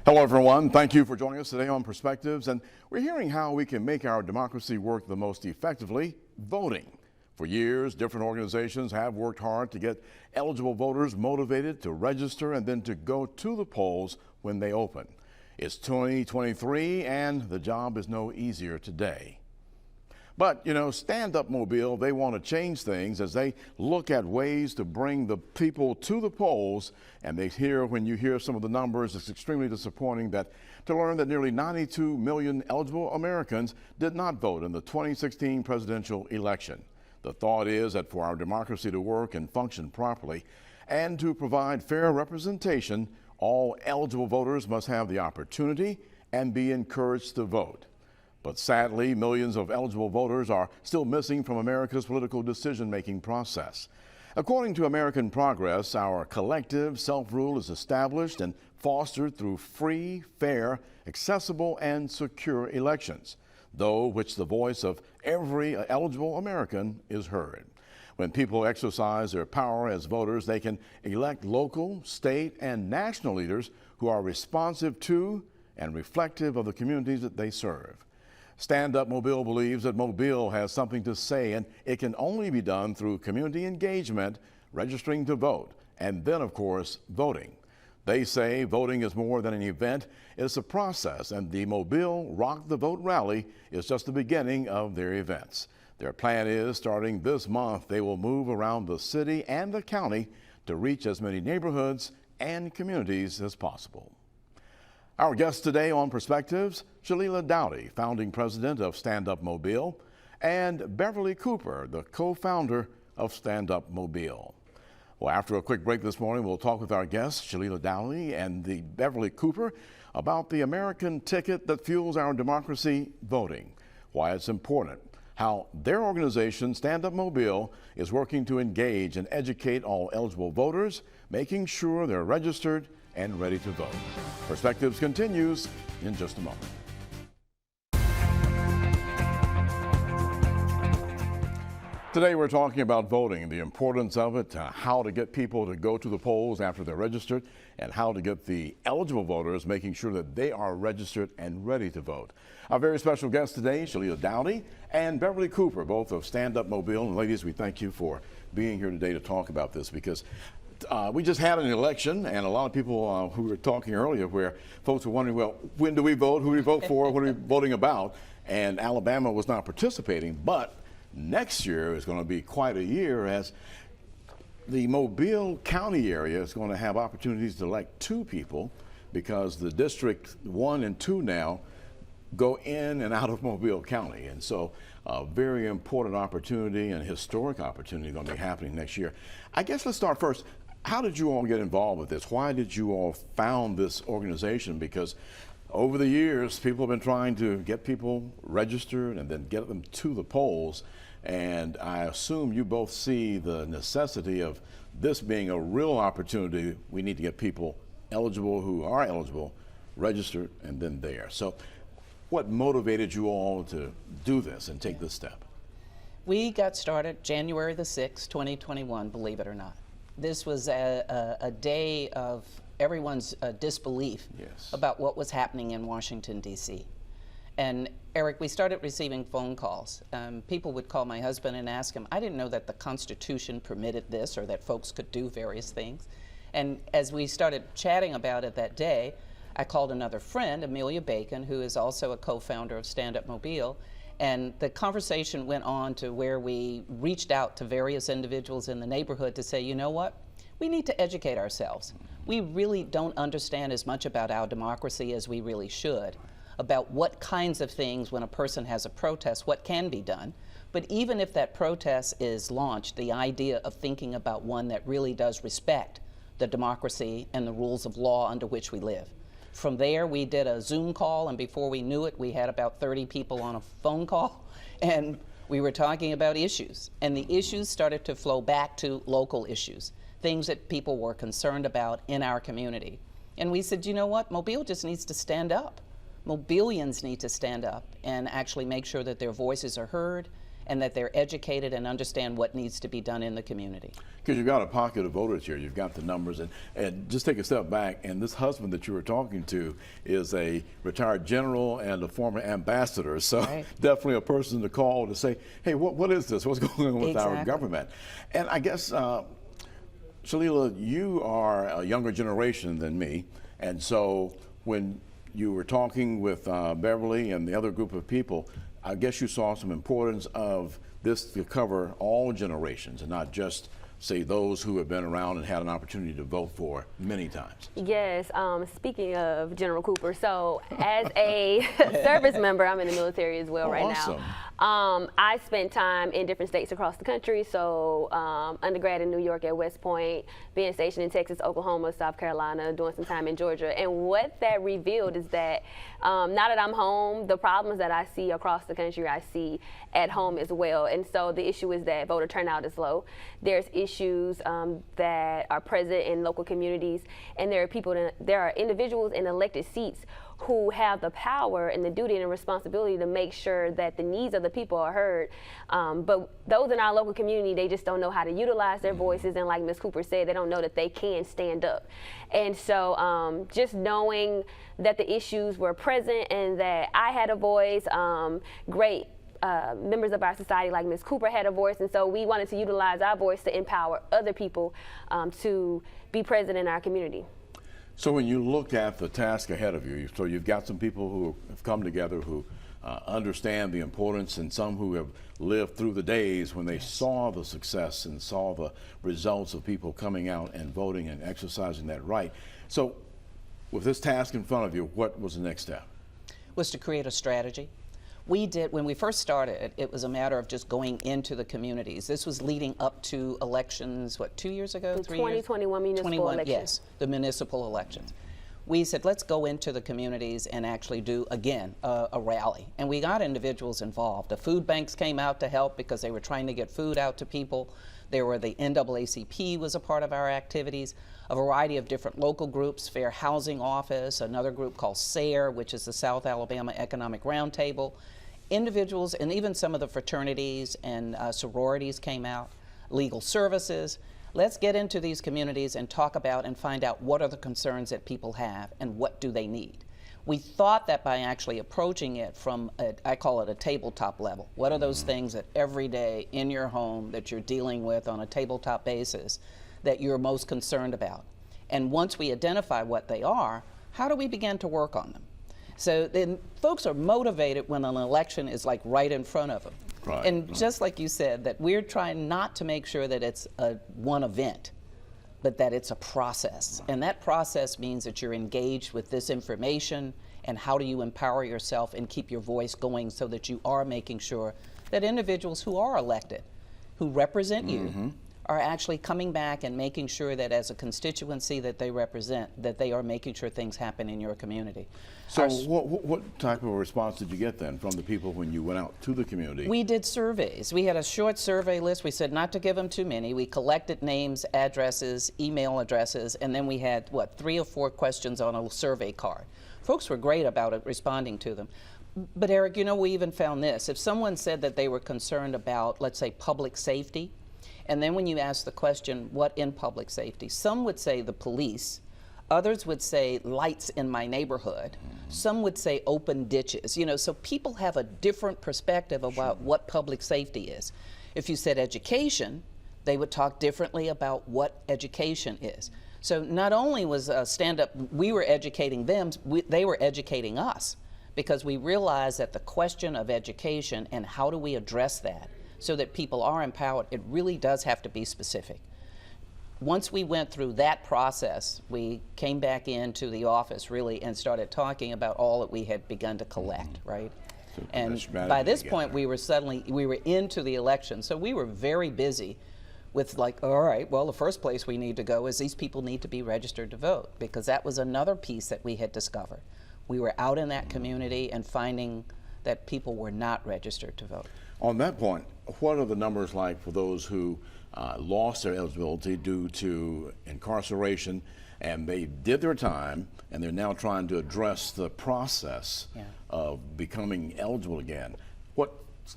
Hello, everyone. Thank you for joining us today on Perspectives. And we're hearing how we can make our democracy work the most effectively, voting. For years, different organizations have worked hard to get eligible voters motivated to register and then to go to the polls when they open. It's 2023 and the job is no easier today. But, StandUp Mobile, they want to change things as they look at ways to bring the people to the polls. And when you hear some of the numbers, it's extremely disappointing to learn that nearly 92 million eligible Americans did not vote in the 2016 presidential election. The thought is that for our democracy to work and function properly and to provide fair representation, all eligible voters must have the opportunity and be encouraged to vote. But sadly, millions of eligible voters are still missing from America's political decision-making process. According to American Progress, our collective self-rule is established and fostered through free, fair, accessible, and secure elections, though which the voice of every eligible American is heard. When people exercise their power as voters, they can elect local, state, and national leaders who are responsive to and reflective of the communities that they serve. StandUp Mobile believes that Mobile has something to say, and it can only be done through community engagement, registering to vote, and then, of course, voting. They say voting is more than an event, it's a process, and the Mobile Rock the Vote rally is just the beginning of their events. Their plan is, starting this month, they will move around the city and the county to reach as many neighborhoods and communities as possible. Our guests today on Perspectives, Shalila Dowdy, founding president of StandUp Mobile, and Beverly Cooper, the co-founder of StandUp Mobile. Well, after a quick break this morning, we'll talk with our guests, Shalila Dowdy and the Beverly Cooper, about the American ticket that fuels our democracy, voting, why it's important, how their organization, StandUp Mobile, is working to engage and educate all eligible voters, making sure they're registered and ready to vote. Perspectives continues in just a moment. Today we're talking about voting, the importance of it, how to get people to go to the polls after they're registered, and how to get the eligible voters making sure that they are registered and ready to vote. Our very special guests today, Shalila Dowdy and Beverly Cooper, both of StandUp Mobile. And ladies, we thank you for being here today to talk about this, because we just had an election, and a lot of people who were talking earlier where folks were wondering, well, when do we vote? Who do we vote for? What are we voting about? And Alabama was not participating, but next year is going to be quite a year, as the Mobile County area is going to have opportunities to elect two people, because the District 1 and 2 now go in and out of Mobile County. And so a very important opportunity and historic opportunity going to be happening next year. I guess let's start first. How did you all get involved with this? Why did you all found this organization? Because over the years, people have been trying to get people registered and then get them to the polls. And I assume you both see the necessity of this being a real opportunity. We need to get people eligible, who are eligible, registered, and then there. So what motivated you all to do this and take this step? We got started January the 6th, 2021, believe it or not. This was a day of everyone's disbelief about what was happening in Washington, D.C. And Eric, we started receiving phone calls. People would call my husband and ask him, I didn't know that the Constitution permitted this or that folks could do various things. And as we started chatting about it that day, I called another friend, Amelia Bacon, who is also a co-founder of StandUp Mobile. And the conversation went on to where we reached out to various individuals in the neighborhood to say, you know what? We need to educate ourselves. We really don't understand as much about our democracy as we really should, about what kinds of things, when a person has a protest, what can be done. But even if that protest is launched, the idea of thinking about one that really does respect the democracy and the rules of law under which we live. From there, we did a Zoom call, and before we knew it, we had about 30 people on a phone call, and we were talking about issues. And the issues started to flow back to local issues, things that people were concerned about in our community. And we said, you know what? Mobile just needs to stand up. Mobilians need to stand up and actually make sure that their voices are heard and that they're educated and understand what needs to be done in the community. Because you've got a pocket of voters here, you've got the numbers, and just take a step back, and this husband that you were talking to is a retired general and a former ambassador, so right. Definitely a person to call to say, hey, what is this? What's going on with exactly. our government? And I guess, Shalila, you are a younger generation than me, and so when you were talking with Beverly and the other group of people, I guess you saw some importance of this to cover all generations and not just, say, those who have been around and had an opportunity to vote for many times. Yes, speaking of General Cooper, so as a service member, I'm in the military as well awesome. now. I spent time in different states across the country, so undergrad in New York at West Point, being stationed in Texas, Oklahoma, South Carolina, doing some time in Georgia. And what that revealed is that now that I'm home, the problems that I see across the country, I see at home as well. And so the issue is that voter turnout is low. There's issues that are present in local communities, and there are individuals in elected seats who have the power and the duty and the responsibility to make sure that the needs of the people are heard. But those in our local community, they just don't know how to utilize their voices, and like Ms. Cooper said, they don't know that they can stand up. And so just knowing that the issues were present and that I had a voice, great members of our society like Ms. Cooper had a voice, and so we wanted to utilize our voice to empower other people to be present in our community. So when you look at the task ahead of you, so you've got some people who have come together who understand the importance, and some who have lived through the days when they saw the success and saw the results of people coming out and voting and exercising that right. So with this task in front of you, what was the next step? Was to create a strategy. We did, when we first started, it was a matter of just going into the communities. This was leading up to elections, what, 2 years ago, The 3 years? 2021 municipal elections. Yes, the municipal elections. We said, let's go into the communities and actually do, again, a rally. And we got individuals involved. The food banks came out to help because they were trying to get food out to people. There were the NAACP was a part of our activities, a variety of different local groups, Fair Housing Office, another group called SARE, which is the South Alabama Economic Roundtable. Individuals and even some of the fraternities and sororities came out, legal services. Let's get into these communities and talk about and find out what are the concerns that people have and what do they need. We thought that by actually approaching it from, I call it a tabletop level. What are those things that every day in your home that you're dealing with on a tabletop basis that you're most concerned about? And once we identify what they are, how do we begin to work on them? So then folks are motivated when an election is like right in front of them. Right. And just like you said, that we're trying not to make sure that it's one event, but that it's a process. And that process means that you're engaged with this information and how do you empower yourself and keep your voice going so that you are making sure that individuals who are elected, who represent you, are actually coming back and making sure that as a constituency that they represent, that they are making sure things happen in your community. So what type of a response did you get then from the people when you went out to the community? We did surveys. We had a short survey list. We said not to give them too many. We collected names, addresses, email addresses, and then we had, 3 or 4 questions on a survey card. Folks were great about it, responding to them. But Eric, we even found this. If someone said that they were concerned about, let's say, public safety, and then when you ask the question, what in public safety? Some would say the police, others would say lights in my neighborhood, some would say open ditches. So people have a different perspective about what public safety is. If you said education, they would talk differently about what education is. So not only was StandUp, we were educating them, they were educating us, because we realized that the question of education and how do we address that so that people are empowered, it really does have to be specific. Once we went through that process, we came back into the office really and started talking about all that we had begun to collect, right? So and by this point, we were into the election. So we were very busy with all right, well, the first place we need to go is these people need to be registered to vote, because that was another piece that we had discovered. We were out in that community and finding that people were not registered to vote. On that point, what are the numbers like for those who lost their eligibility due to incarceration and they did their time and they're now trying to address the process of becoming eligible again? What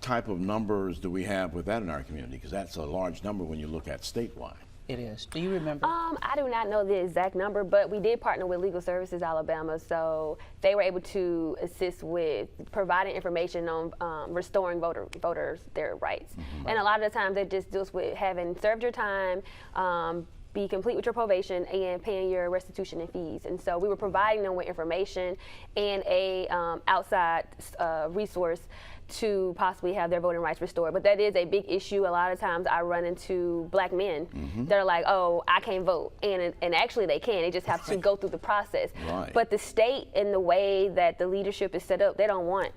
type of numbers do we have with that in our community? Because that's a large number when you look at statewide. It is. Do you remember? I do not know the exact number, but we did partner with Legal Services Alabama, so they were able to assist with providing information on restoring voters their rights. Mm-hmm. And a lot of the times it just deals with having served your time, be complete with your probation, and paying your restitution and fees. And so we were providing them with information and a outside resource to possibly have their voting rights restored. But that is a big issue. A lot of times I run into black men that are like, oh, I can't vote. And actually they can. They just have to go through the process. Right. But the state and the way that the leadership is set up, they don't want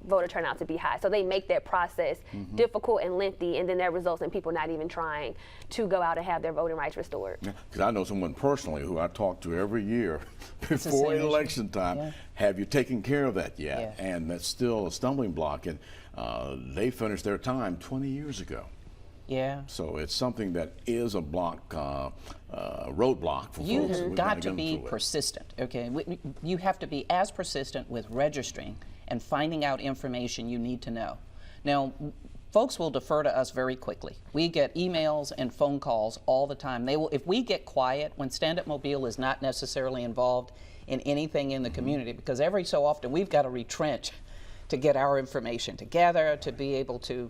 voter turnout to be high. So they make that process difficult and lengthy, and then that results in people not even trying to go out and have their voting rights restored. Because I know someone personally who I talk to every year before election time. Yeah. Have you taken care of that yet? Yeah. And that's still a stumbling block, and they finished their time 20 years ago. Yeah. So it's something that is a block, roadblock for folks. You've got to be persistent, okay? You have to be as persistent with registering and finding out information you need to know. Now, folks will defer to us very quickly. We get emails and phone calls all the time. They will, if we get quiet when StandUp Mobile is not necessarily involved in anything in the community, because every so often we've got to retrench to get our information together, to be able to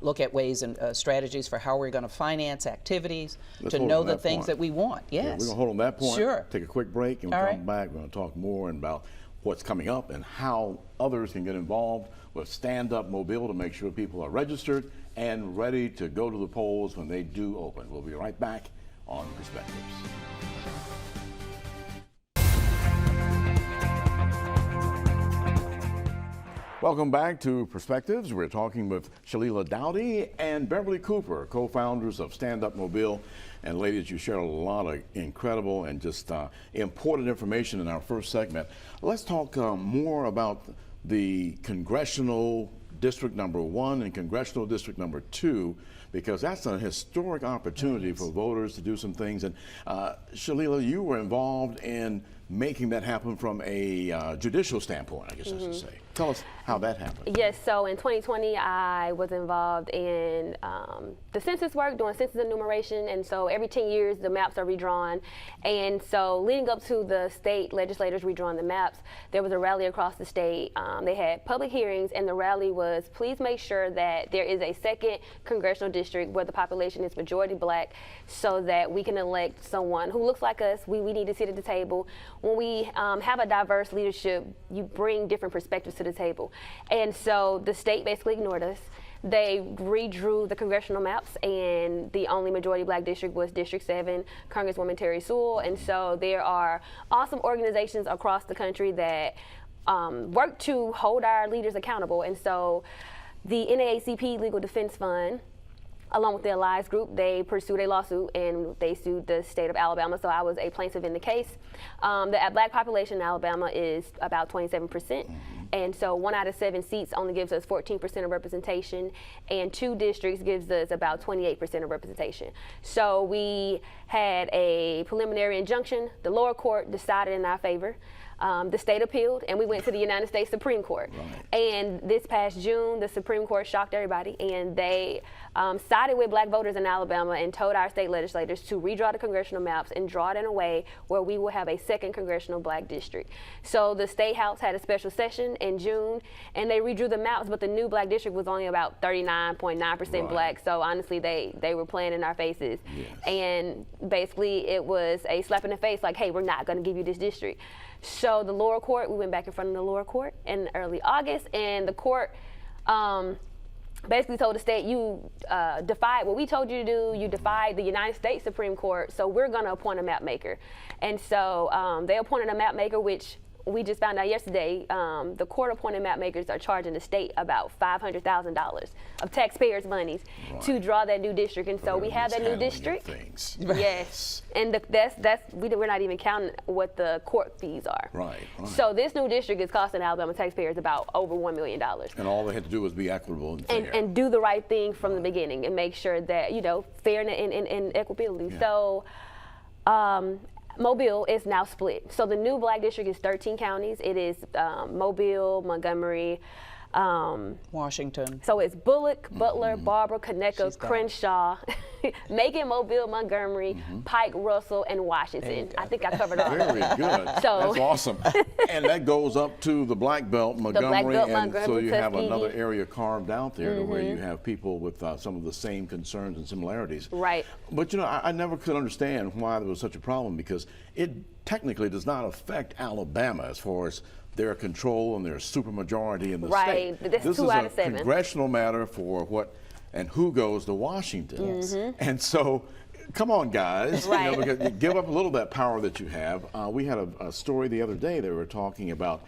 look at ways and strategies for how we're going to finance activities, to know the things that we want. Yes. Yeah, we're going to hold on that point. Sure. Take a quick break, and we'll come back. We're going to talk more about what's coming up and how others can get involved with StandUp Mobile to make sure people are registered and ready to go to the polls when they do open. We'll be right back on Perspectives. Welcome back to Perspectives. We're talking with Shalila Dowdy and Beverly Cooper, co-founders of StandUp Mobile. And ladies, you shared a lot of incredible and just important information in our first segment. Let's talk more about the Congressional District number 1 and Congressional District number 2, because that's a historic opportunity for voters to do some things. And Shalila, you were involved in making that happen from a judicial standpoint, I guess I should say. Tell us how that happened. Yes, so in 2020, I was involved in the census work, doing census enumeration, and so every 10 years, the maps are redrawn. And so leading up to the state legislators redrawing the maps, there was a rally across the state. They had public hearings, and the rally was, please make sure that there is a second congressional district where the population is majority black, so that we can elect someone who looks like us. We need to sit at the table. When we have a diverse leadership, you bring different perspectives to the table. And so the state basically ignored us. They redrew the congressional maps, and the only majority black district was District 7, Congresswoman Terry Sewell. And so there are awesome organizations across the country that work to hold our leaders accountable. And so the NAACP Legal Defense Fund, along with the Allies Group, they pursued a lawsuit and they sued the state of Alabama. So I was a plaintiff in the case. The black population in Alabama is about 27%. And so 1 out of 7 seats only gives us 14% of representation, and 2 districts gives us about 28% of representation. So we had a preliminary injunction. The lower court decided in our favor. The state appealed, and we went to the United States Supreme Court. Right. And this past June, the Supreme Court shocked everybody, and they sided with black voters in Alabama and told our state legislators to redraw the congressional maps and draw it in a way where we will have a second congressional black district. So the State House had a special session in June, and they redrew the maps, but the new black district was only about 39.9% black. So honestly, they were playing in our faces. Yes. And basically, it was a slap in the face, like, hey, we're not going to give you this district. So the lower court, we went back in front of the lower court in early August, and the court basically told the state, you defied what we told you to do, you defied the United States Supreme Court, so we're going to appoint a map maker. And so they appointed a map maker, which we just found out yesterday, the court-appointed map makers are charging the state about $500,000 of taxpayers' monies to draw that new district. And so we have that new district. Yes, and we're not even counting what the court fees are. Right. So this new district is costing Alabama taxpayers about over $1 million. And all they had to do was be equitable and fair. And do the right thing from the beginning and make sure that, fair and equitability. Yeah. So. Mobile is now split. So the new black district is 13 counties. It is Mobile, Montgomery, Washington. So it's Bullock, Butler, Barber, Conecuh, Crenshaw, Macon, Mobile, Montgomery, Pike, Russell, and Washington. I think I covered all. Very good. That's awesome. And that goes up to the Black Belt, Montgomery, and so you have another area carved out there to where you have people with some of the same concerns and similarities. Right. But you know, I never could understand why there was such a problem, because it technically does not affect Alabama as far as their control and their supermajority in the state. Right, but this is 2 out of 7. Congressional matter for what and who goes to Washington. And so, come on, guys, Right. you know, give up a little of that power that you have. We had a story the other day. They were talking about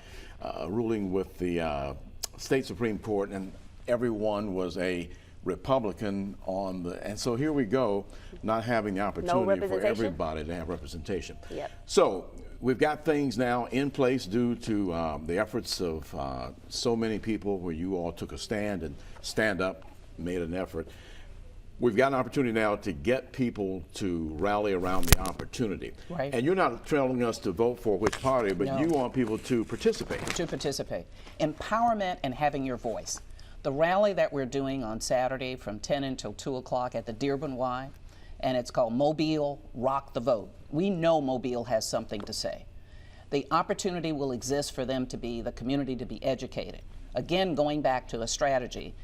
ruling with the state Supreme Court, and everyone was a Republican on the, and so here we go, not having the opportunity for everybody to have representation. Yep. So we've got things now in place due to the efforts of so many people, where you all took a stand and stand up, made an effort. We've got an opportunity now to get people to rally around the opportunity. Right. And you're not telling us to vote for which party, but No. you want people to participate. To participate. Empowerment and having your voice. The rally that we're doing on Saturday from 10 until 2 o'clock at the Dearborn Y, and it's called Mobile Rock the Vote. We know Mobile has something to say. The opportunity will exist for them to be, the community to be educated. Again, going back to a strategy,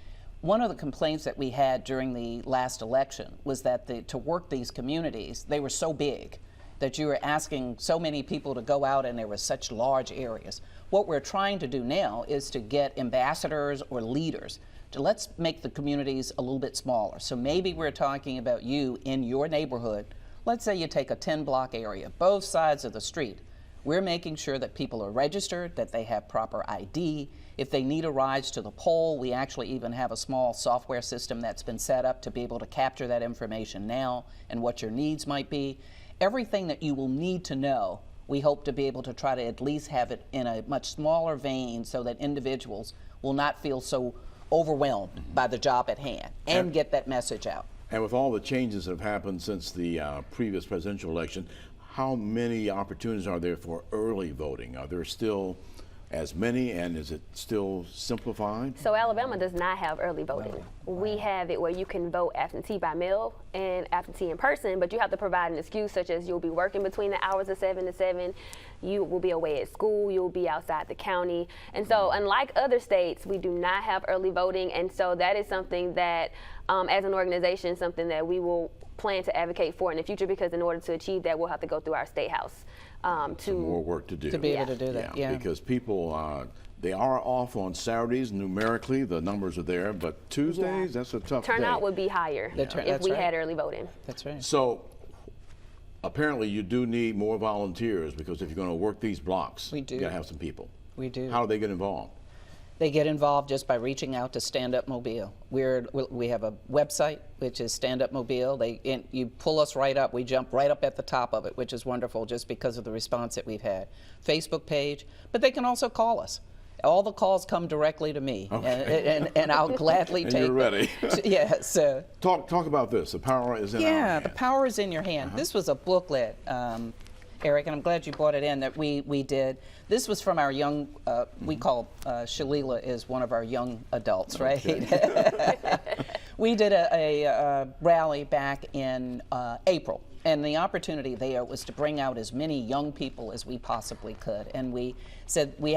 one of the complaints that we had during the last election was that to work these communities, they were so big that you were asking so many people to go out, and there were such large areas. What we're trying to do now is to get ambassadors or leaders to let's make the communities a little bit smaller. So maybe we're talking about you in your neighborhood. Let's say you take a 10-block area, both sides of the street. We're making sure that people are registered, that they have proper ID. If they need a ride to the poll, we actually even have a small software system that's been set up to be able to capture that information now and what your needs might be. Everything that you will need to know, we hope to be able to try to at least have it in a much smaller vein so that individuals will not feel so overwhelmed by the job at hand and get that message out. And with all the changes that have happened since the previous presidential election, how many opportunities are there for early voting? Are there still as many, and is it still simplified? So Alabama does not have early voting. We have it where you can vote absentee by mail and absentee in person, but you have to provide an excuse, such as you'll be working between the hours of 7 to 7, you will be away at school, you'll be outside the county. And so unlike other states, we do not have early voting, and so that is something that as an organization, something that we will plan to advocate for in the future, because in order to achieve that, we'll have to go through our state house. Some more work to do. To be able to do that, yeah. Because people, they are off on Saturdays numerically, the numbers are there, but Tuesdays, that's a tough day. Turnout would be higher if we had early voting. That's right. So apparently you do need more volunteers, because if you're going to work these blocks, we do. You got to have some people. We do. How do they get involved? They get involved just by reaching out to StandUp Mobile. We have a website, which is StandUp Mobile. You pull us right up. We jump right up at the top of it, which is wonderful just because of the response that we've had. Facebook page, but they can also call us. All the calls come directly to me, and I'll gladly take you're ready. Yes. Talk about this. The power is in our hand. The power is in your hand. This was a booklet, Eric, and I'm glad you brought it in, that we did. This was from our young, we call Shalila is one of our young adults, right? Okay. We did a rally back in April, and the opportunity there was to bring out as many young people as we possibly could. And we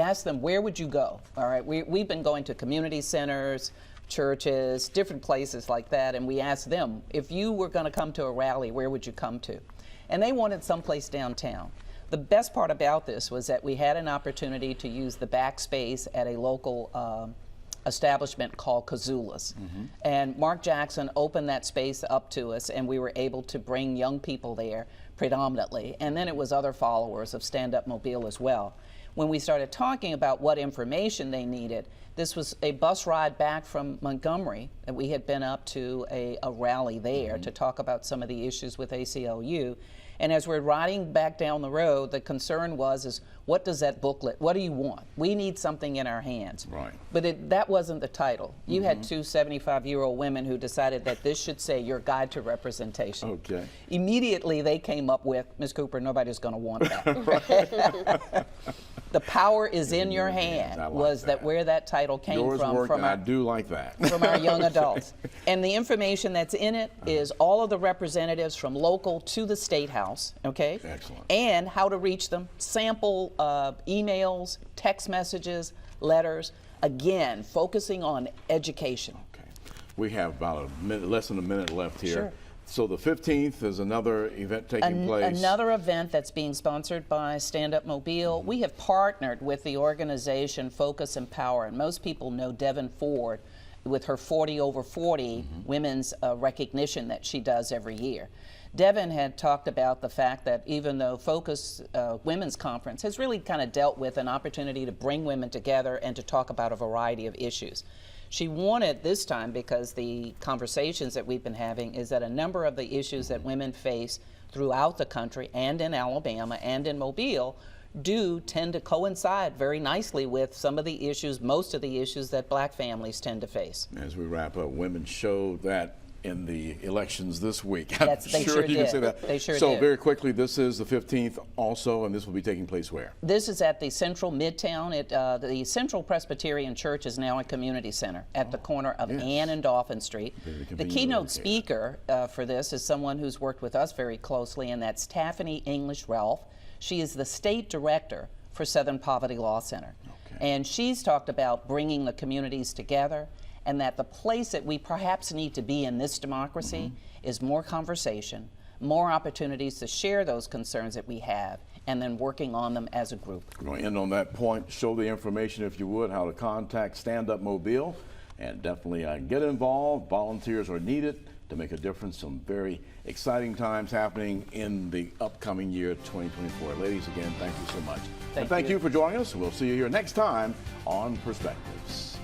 asked them, where would you go? All right, we've been going to community centers, churches, different places like that, and we asked them, if you were going to come to a rally, where would you come to? And they wanted someplace downtown. The best part about this was that we had an opportunity to use the backspace at a local establishment called Kazula's. And Mark Jackson opened that space up to us, and we were able to bring young people there predominantly. And then it was other followers of StandUp Mobile as well. When we started talking about what information they needed, this was a bus ride back from Montgomery, and we had been up to a rally there to talk about some of the issues with ACLU. And as we're riding back down the road, the concern was, what does that booklet, what do you want? We need something in our hands. Right. But that wasn't the title. You had two 75-year-old women who decided that this should say your guide to representation. Okay. Immediately Immediately they came up with, Ms. Cooper, nobody's going to want that. The power is in your hand, like that where that title came Yours from. worked, From and our, I do like that. from our young adults. And the information that's in it is all of the representatives from local to the State House, okay? Excellent. And how to reach them, sample emails, text messages, letters, again, focusing on education. Okay. We have about less than a minute left here. Sure. So the 15th is another event taking place. Another event that's being sponsored by StandUp Mobile. We have partnered with the organization Focus Empower, and most people know Devin Ford with her 40 over 40 women's recognition that she does every year. Devin had talked about the fact that even though Focus Women's Conference has really kind of dealt with an opportunity to bring women together and to talk about a variety of issues, she wanted this time, because the conversations that we've been having is that a number of the issues that women face throughout the country and in Alabama and in Mobile do tend to coincide very nicely with some of the issues, most of the issues that black families tend to face. As we wrap up, women showed that in the elections this week. They sure you did. can say that. They sure so did. Very quickly, this is the 15th also, and this will be taking place where? This is at the Central Midtown. The Central Presbyterian Church is now a community center at the corner of Ann and Dauphin Street. The keynote speaker for this is someone who's worked with us very closely, and that's Taffany English Ralph. She is the state director for Southern Poverty Law Center. And she's talked about bringing the communities together, and that the place that we perhaps need to be in this democracy is more conversation, more opportunities to share those concerns that we have, and then working on them as a group. We're going to end on that point. Show the information, if you would, how to contact StandUp Mobile, and definitely get involved. Volunteers are needed to make a difference. Some very exciting times happening in the upcoming year 2024. Ladies, again, thank you so much. Thank you for joining us. We'll see you here next time on Perspectives.